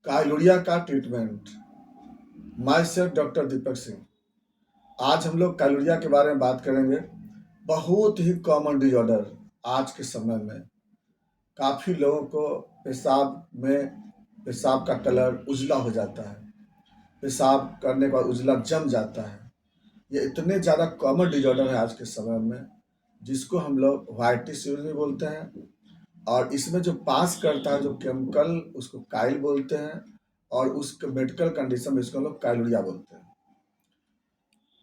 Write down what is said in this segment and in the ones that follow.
कायलुरिया का treatment. My self doctor Deepak Singh. आज हम लोग कायलुरिया के बारे में बात करेंगे। बहुत ही कॉमन डिजॉर्डर आज के समय में। काफ़ी लोगों को पेशाब का कलर उजला हो जाता है। पेशाब करने के बाद उजला जम जाता है। ये इतने ज़्यादा कॉमन डिजॉर्डर है आज के समय में, जिसको हम लोग व्हाइटिश यूरिन बोलते हैं। और इसमें जो पास करता है जो केमिकल, उसको काइल बोलते हैं। और उस मेडिकल कंडीशन में इसको हम लोग काइलुरिया बोलते हैं।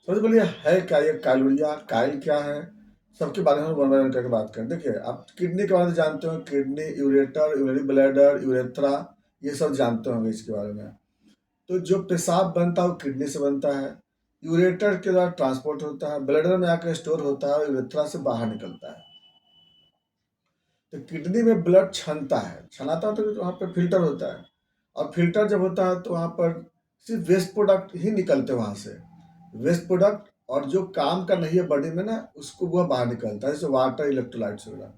सबसे बोलिए है क्या ये काइलुरिया? काइल क्या है? सबके बारे में वन बाय वन करके बात करें। देखिए, आप किडनी के बारे में जानते हो, kidney, ureter, urinary bladder, urethra, ये सब जानते होंगे इसके बारे में। तो जो पेशाब बनता है वो किडनी से बनता है। यूरेटर के द्वारा ट्रांसपोर्ट होता है, ब्लैडर में आकर स्टोर होता है, यूरेथ्रा से बाहर निकलता है। तो किडनी में ब्लड छनता है, छनाता है तो वहाँ पर फिल्टर होता है। और फिल्टर जब होता है तो वहाँ पर सिर्फ वेस्ट प्रोडक्ट ही निकलते हैं वहाँ से। वेस्ट प्रोडक्ट और जो काम का नहीं है बॉडी में ना, उसको वह बाहर निकलता है, जैसे वाटर, इलेक्ट्रोलाइट्स वगैरह।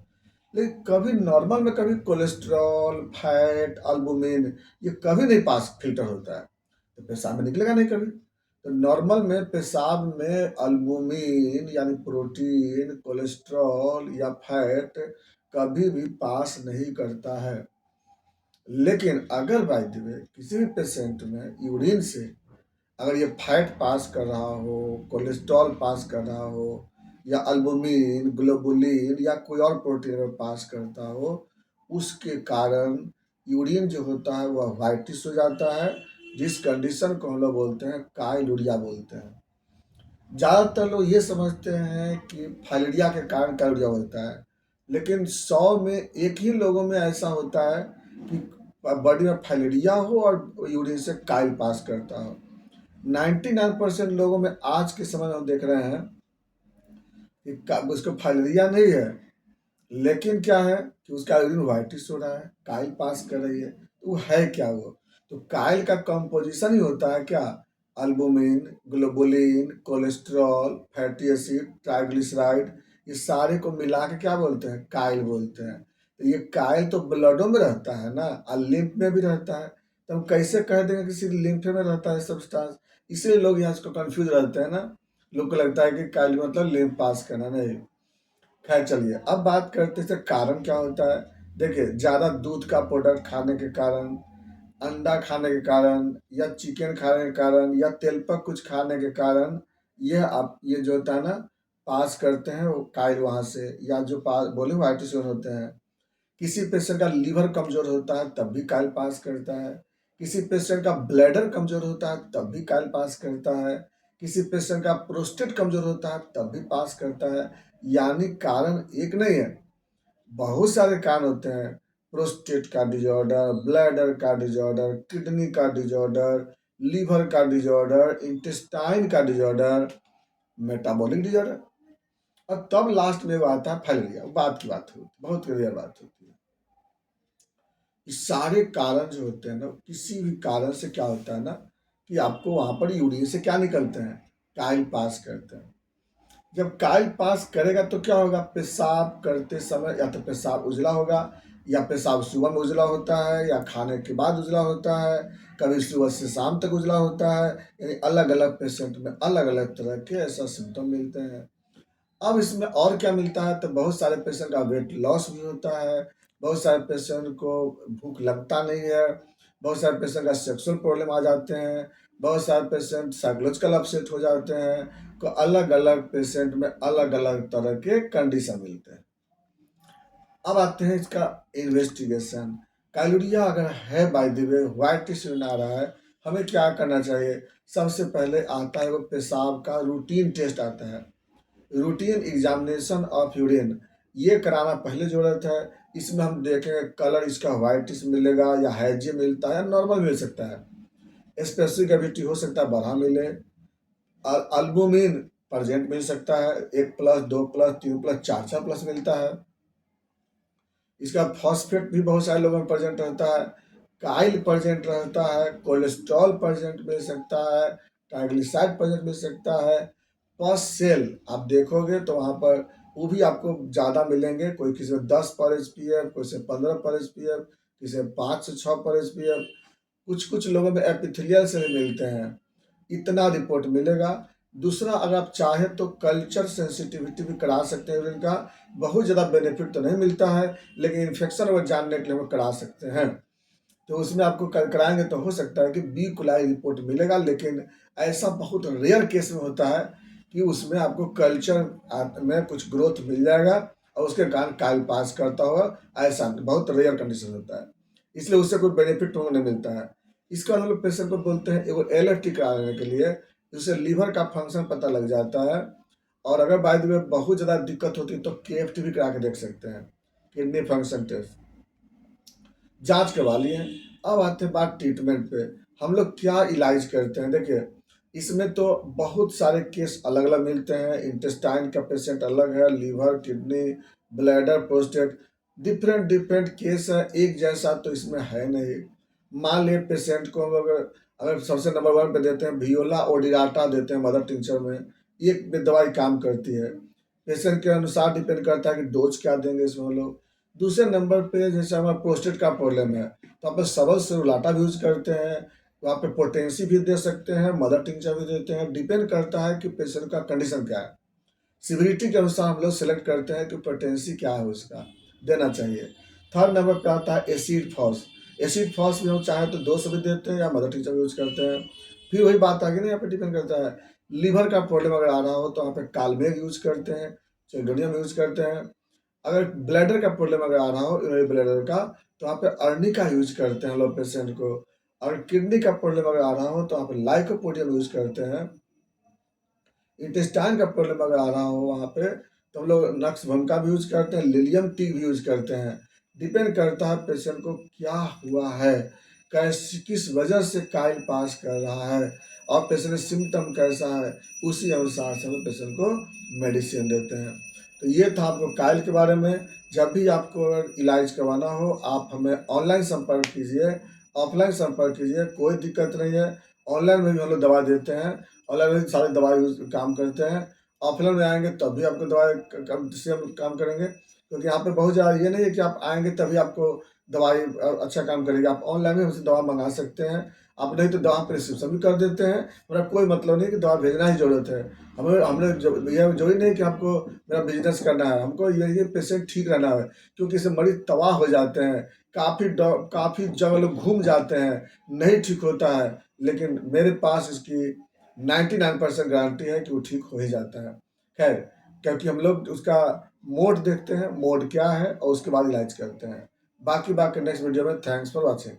लेकिन कभी नॉर्मल में कभी कोलेस्ट्रॉल, फैट, अल्बुमिन ये कभी नहीं पास फिल्टर होता है, तो पेशाब में निकलेगा नहीं कभी। तो नॉर्मल में पेशाब में अल्बुमिन यानी प्रोटीन, कोलेस्ट्रॉल या फैट कभी भी पास नहीं करता है। लेकिन अगर बाय द वे किसी भी पेशेंट में यूरिन से अगर ये फैट पास कर रहा हो, कोलेस्ट्रॉल पास कर रहा हो, या अल्बुमिन, ग्लोबुलिन या कोई और प्रोटीन अगर पास करता हो, उसके कारण यूरिन जो होता है वह व्हाइटिश हो जाता है, जिस कंडीशन को हम लोग बोलते हैं काइलुरिया बोलते हैं। ज़्यादातर लोग ये समझते हैं कि फाइलेरिया के कारण काइलुरिया होता है, लेकिन 100 में एक ही लोगों में ऐसा होता है कि बॉडी में फाइलेरिया हो और यूरिन से काइल पास करता हो। 99% लोगों में आज के समय में हम देख रहे हैं कि उसको फाइलेरिया नहीं है, लेकिन क्या है कि उसका यूरिन व्हाइटिश हो रहा है, काइल पास कर रही है। तो वो है क्या वो? तो काइल का कंपोजिशन ही होता है क्या? Albumin, globulin, cholesterol, fatty acid, triglyceride, ये सारे को मिला के क्या बोलते हैं? काइल बोलते हैं। तो ये काइल तो ब्लडों में रहता है ना, और लिम्फ में भी रहता है। तो हम कैसे कह देंगे किसी लिम्फ में रहता है सब्सटेंस? इसलिए लोग यहाँ इसको कंफ्यूज रहते हैं ना। लोग को लगता है कि काइल मतलब लिम्फ पास करना, नहीं। खैर चलिए, अब बात करते हैं कारण क्या होता है। देखिए, ज़्यादा दूध का प्रोडक्ट खाने के कारण, अंडा खाने के कारण, या चिकन खाने के कारण, या तेल पर कुछ खाने के कारण ये जो होता है ना, पास करते हैं वो काइल वहाँ से, या जो पास बोले व्हाइटिश होते हैं। किसी पेशेंट का लीवर कमज़ोर होता है तब भी काइल पास करता है। किसी पेशेंट का ब्लैडर कमज़ोर होता है तब भी काइल पास करता है। किसी पेशेंट का प्रोस्टेट कमज़ोर होता है तब भी पास करता है। यानी कारण एक नहीं है, बहुत सारे कारण होते हैं। प्रोस्टेट का डिजॉर्डर, ब्लैडर का डिजॉर्डर, किडनी का डिजॉर्डर, लीवर का डिजॉर्डर, इंटेस्टाइन का डिजॉर्डर, मेटाबॉलिक डिजॉर्डर, और तब लास्ट में वो आता है फाइलेरिया। बात की बात होती है, बहुत क्लियर बात होती है। ये सारे कारण जो होते हैं ना, किसी भी कारण से क्या होता है ना कि आपको वहाँ पर यूरिन से क्या निकलते हैं? काइल पास करते हैं। जब काइल पास करेगा तो क्या होगा? पेशाब करते समय या तो पेशाब उजला होगा, या पेशाब सुबह में उजला होता है, या खाने के बाद उजला होता है, कभी सुबह से शाम तक उजला होता है। यानी अलग अलग पेशेंट में अलग अलग तरह के ऐसा सिम्टम मिलते हैं। अब इसमें और क्या मिलता है? तो बहुत सारे पेशेंट का वेट लॉस भी होता है, बहुत सारे पेशेंट को भूख लगता नहीं है, बहुत सारे पेशेंट का सेक्सुअल प्रॉब्लम आ जाते हैं, बहुत सारे पेशेंट साइकोलॉजिकल अपसेट हो जाते हैं। तो अलग अलग पेशेंट में अलग अलग तरह के कंडीशन मिलते हैं। अब आते हैं इसका इन्वेस्टिगेशन। काइलुरिया अगर है by the way, whitish urine आ रहा है, हमें क्या करना चाहिए? सबसे पहले आता है वो पेशाब का रूटीन टेस्ट आता है, रूटीन एग्जामिनेशन ऑफ यूरिन। ये कराना पहले ज़रूरत है। इसमें हम देखेंगे कलर इसका व्हाइटिश मिलेगा, या हैजी मिलता है, या नॉर्मल मिल सकता है। स्पेसिफिक ग्रेविटी हो सकता है बढ़ा मिले। अल्बुमिन प्रेजेंट मिल सकता है, 1+, 2+, 3+, 4+, मिलता है। इसका फॉस्फेट भी बहुत सारे लोगों में प्रेजेंट रहता है, काइल प्रेजेंट रहता है, कोलेस्ट्रॉल प्रेजेंट मिल सकता है, ट्राइग्लिसराइड प्रेजेंट मिल सकता है। पस सेल आप देखोगे तो वहाँ पर वो भी आपको ज़्यादा मिलेंगे। कोई किसी में 10 पर एच पी एफ, कोई से 15 पर एच पी एफ, किसी में 5 से 6 पर एच पी एफ। कुछ लोगों में एपिथेलियल से भी मिलते हैं, इतना रिपोर्ट मिलेगा। दूसरा, अगर आप चाहें तो कल्चर सेंसिटिविटी भी करा सकते हैं यूरिन का। बहुत ज़्यादा बेनिफिट तो नहीं मिलता है, लेकिन इन्फेक्शन अगर जानने के लिए हम करा सकते हैं। तो उसमें आपको कराएंगे तो हो सकता है कि बी कुलाई रिपोर्ट मिलेगा, लेकिन ऐसा बहुत रेयर केस में होता है कि उसमें आपको कल्चर में कुछ ग्रोथ मिल जाएगा और उसके कारण काइल पास करता होगा। ऐसा बहुत रेयर कंडीशन होता है, इसलिए उससे कोई बेनिफिट हमको नहीं मिलता है। इसका हम लोग पेशेंट को बोलते हैं एगो LFT कराने के लिए, जिससे लीवर का फंक्शन पता लग जाता है। और अगर बाय द वे बहुत ज़्यादा दिक्कत होती है तो KFT भी करा के देख सकते हैं, किडनी फंक्शन टेस्ट। जांच करवा लिए। अब आते हैं बात ट्रीटमेंट पे, हम लोग क्या इलाज करते हैं। देखिए, इसमें तो बहुत सारे केस अलग अलग मिलते हैं। इंटेस्टाइन का पेशेंट अलग है, liver, kidney, bladder, prostate, different different case है, एक जैसा तो इसमें है नहीं। मान लिए पेशेंट को हम अगर अगर सबसे नंबर 1 पे देते हैं वियोला ओडिराटा देते हैं मदर टिंचर में, ये दवाई काम करती है। पेशेंट के अनुसार डिपेंड करता है कि डोज क्या देंगे इसमें हम लोग। दूसरे नंबर पे जैसे हमारा प्रोस्टेट का प्रॉब्लम है तो आप सबल सेरुलाटा भी यूज करते हैं, वहाँ पे पोटेंसी भी दे सकते हैं, मदर टिंचर भी देते हैं। डिपेंड करता है कि पेशेंट का कंडीशन क्या है, सिविरिटी के अनुसार हम लोग सेलेक्ट करते हैं कि पोटेंसी क्या है उसका देना चाहिए। थर्ड नंबर पे आता है एसिड फॉस। एसिड फॉस भी हम चाहे तो 200 भी देते हैं या मदर टिंचर भी यूज करते हैं। फिर वही बात आ गई ना, यहाँ पे डिपेंड करता है। लीवर का प्रॉब्लम अगर आ रहा हो तो यहाँ पे कालमेग यूज करते हैं, चेल्डोनियम यूज करते हैं। अगर ब्लैडर का प्रॉब्लम अगर आ रहा हो यूरिनरी ब्लैडर का, तो वहाँ पे अर्नी का यूज करते हैं लोग पेशेंट को। और किडनी का प्रॉब्लम अगर आ रहा हो तो वहाँ पे लाइकोपोडियम यूज करते हैं। इंटेस्टाइन का प्रॉब्लम अगर आ रहा हो वहाँ पे तो हम लोग नक्स भंका भी यूज करते हैं, लिलियम टी भी यूज करते हैं। डिपेंड करता है पेशेंट को क्या हुआ है, कैसे किस वजह से काइल पास कर रहा है और पेशेंट सिम्टम कैसा है, उसी अनुसार से हम पेशेंट को मेडिसिन देते हैं। तो ये था आपको काइल के बारे में। जब भी आपको अगर इलाज करवाना हो आप हमें ऑनलाइन संपर्क कीजिए, ऑफलाइन संपर्क कीजिए, कोई दिक्कत नहीं है। ऑनलाइन में भी हम लोग दवा देते हैं, ऑनलाइन में सारी दवाई काम करते हैं। ऑफलाइन में आएंगे तब भी आपको दवाई से हम काम करेंगे, क्योंकि यहाँ पे बहुत ज़्यादा ये नहीं है कि आप आएंगे तभी आपको दवाई अच्छा काम करेगी। आप ऑनलाइन में हमसे दवा मंगा सकते हैं, आप नहीं तो दवा प्रिस्क्रिप्शन भी कर देते हैं। मेरा कोई मतलब नहीं कि दवा भेजना ही जरूरत है। हमें हमने यह जरूरी नहीं कि आपको मेरा बिजनेस करना है, हमको ये पेशेंट ठीक रहना है। क्योंकि इससे मरीज तबाह हो जाते हैं, काफ़ी जगह लोग घूम जाते हैं, नहीं ठीक होता है। लेकिन मेरे पास इसकी 99% गारंटी है कि वो ठीक हो ही जाता है। खैर, क्योंकि हम लोग उसका मोड देखते हैं, मोड क्या है और उसके बाद इलाज करते हैं। बाकी नेक्स्ट वीडियो में। Thanks for watching.